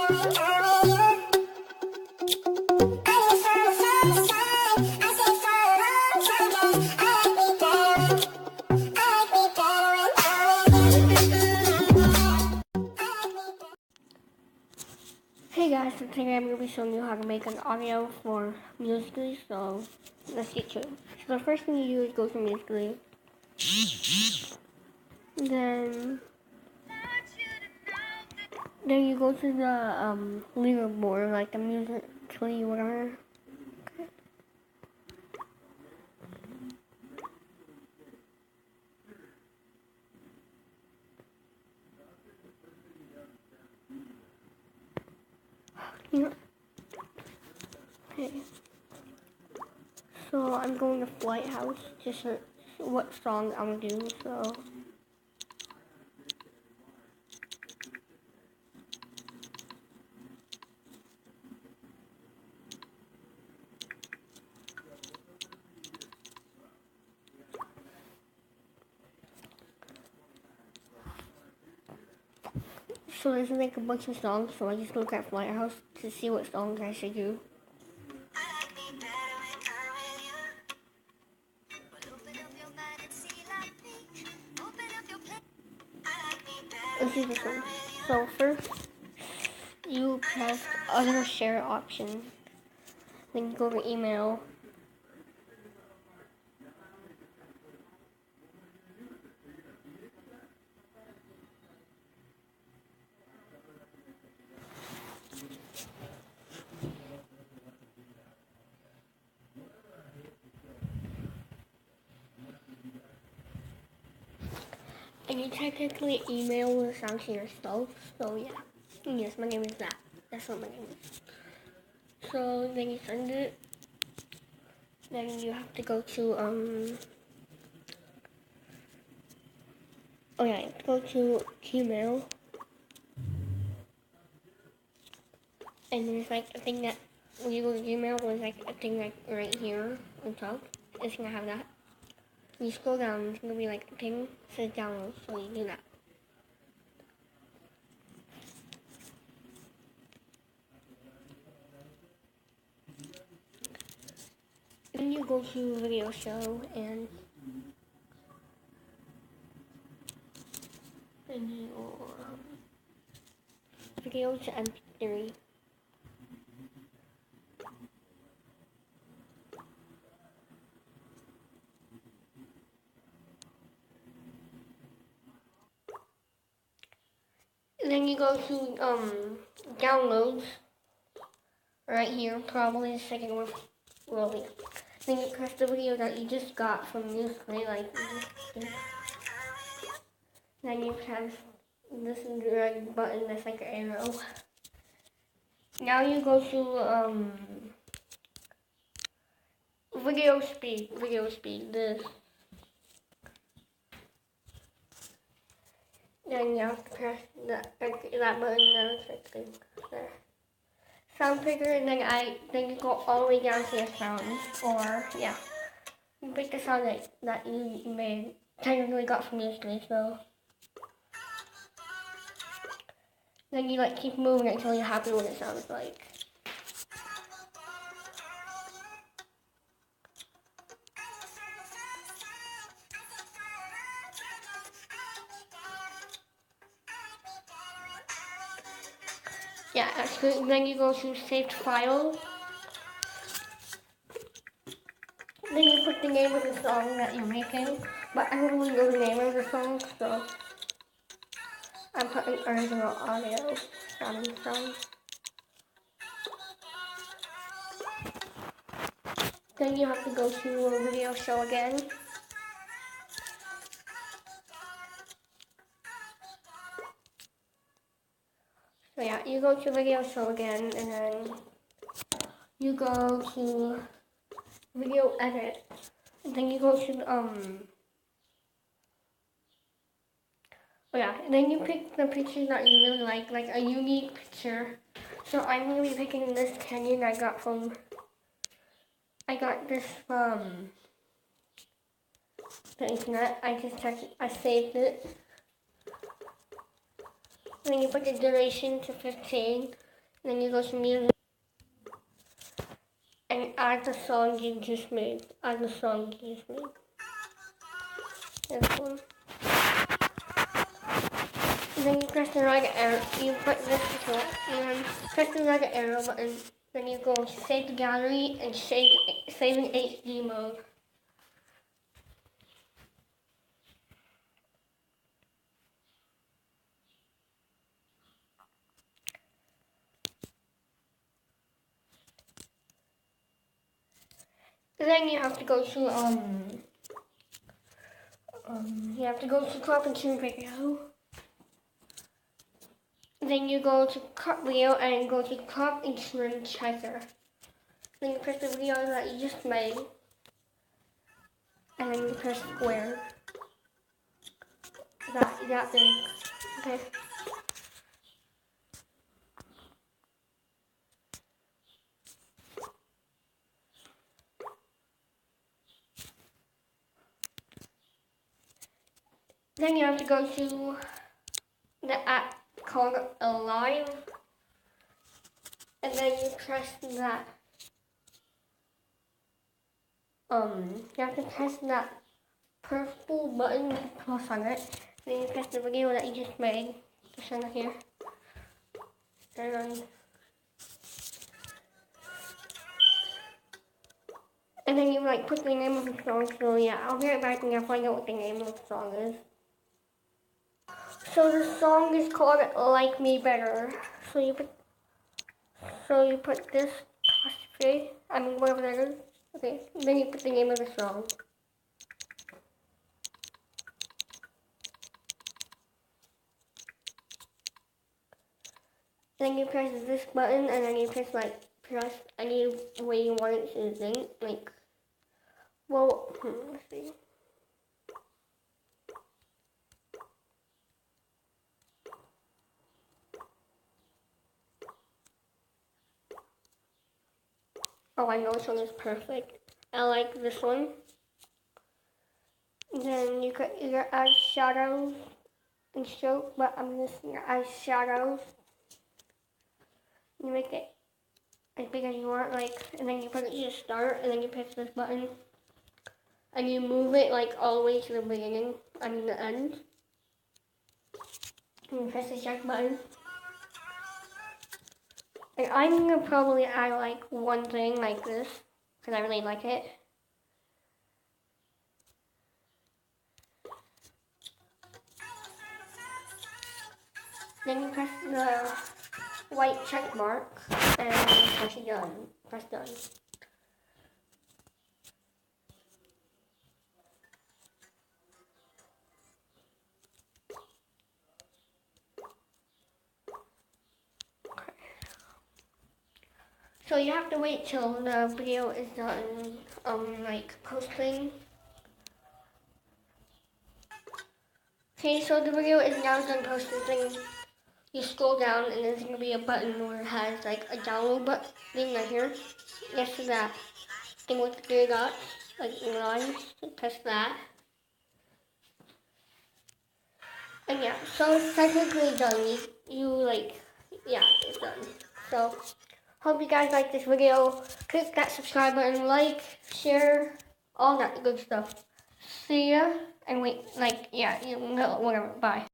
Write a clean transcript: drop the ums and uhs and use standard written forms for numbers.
Hey guys, so today I'm going to be showing you how to make an audio for Musical.ly, so let's get to it. So the first thing you do is go to Musical.ly, then you go to the leaderboard, like the Musical.ly, whatever. Okay. So I'm going to Flight House to search what song I'm gonna do. So there's like a bunch of songs, so I just look at Flight House to see what songs I should do. Let's do this one. So first, you press other share option. Then you go to email. And you technically email the song to yourself. So yeah. Yes, my name is that. That's what my name is. So then you send it. Then you have to go to you have to go to Gmail. And there's like a thing that when you go to Gmail, there's like a thing like right here on top. It's gonna have that. You scroll down, it's gonna be like a thing that says download, so you do that. Then you go to video show and you video to MP3. Then you go to downloads right here, probably the second one. Rolling. Then you press the video that you just got from Musical.ly, like this. Then you press this red button that's like an arrow. Now you go to video speed, this. Then you have to press that button there. Sound picker, and then you go all the way down to your sound, or yeah, you pick the sound that you made, technically got from Musical.ly, so then you like keep moving until you're happy with what it sounds like. Yeah, actually, then you go to saved files. Then you put the name of the song that you're making, but I don't really know the name of the song, so I'm putting original audio song. Then you have to go to a video show again. So yeah, you go to video show again, and then you go to video edit, and then you go to and then you pick the picture that you really like a unique picture. So I'm gonna be picking this canyon I got this from the internet. I saved it. Then you put the duration to 15. Then you go to music and add the song you just made. Add the song you just made. This one. And then you press the right arrow. You put this before, and then press the right arrow button. Then you go save the gallery and save in HD mode. Then you have to go to carpentry video. Then you go to cut video and go to crop instrument checker. Then you press the video that you just made. And then you press square. That thing. Okay. Then you have to go to the app called Alive, and then you press that. You have to press that purple button with a plus on it. Then you press the video that you just made. Just on here. And then you like put the name of the song. So yeah, I'll be right back and I'll find out what the name of the song is. So the song is called Like Me Better. So you put this apostrophe, whatever that is. Okay, then you put the name of the song. Then you press this button and then you press any way you want it to sing. Let's see. Oh, I know this one is perfect. I like this one. Then you could either add shadows and stroke, but I'm just gonna add shadows. You make it as big as you want, and then you put it to start, and then you press this button, and you move it all the way to the beginning, the end. And you press the check button. And I'm gonna probably add one thing like this, because I really like it. Then you press the white check mark and press done. Press done. So you have to wait till the video is done, posting. Okay, so the video is now done posting. Then you scroll down and there's gonna be a button where it has a download button thing right here. Next to that thing with the 3 dots, lines. So press that. And yeah, so it's technically done. It's done. So. Hope you guys like this video. Click that subscribe button, share, all that good stuff. See ya, and whatever, bye.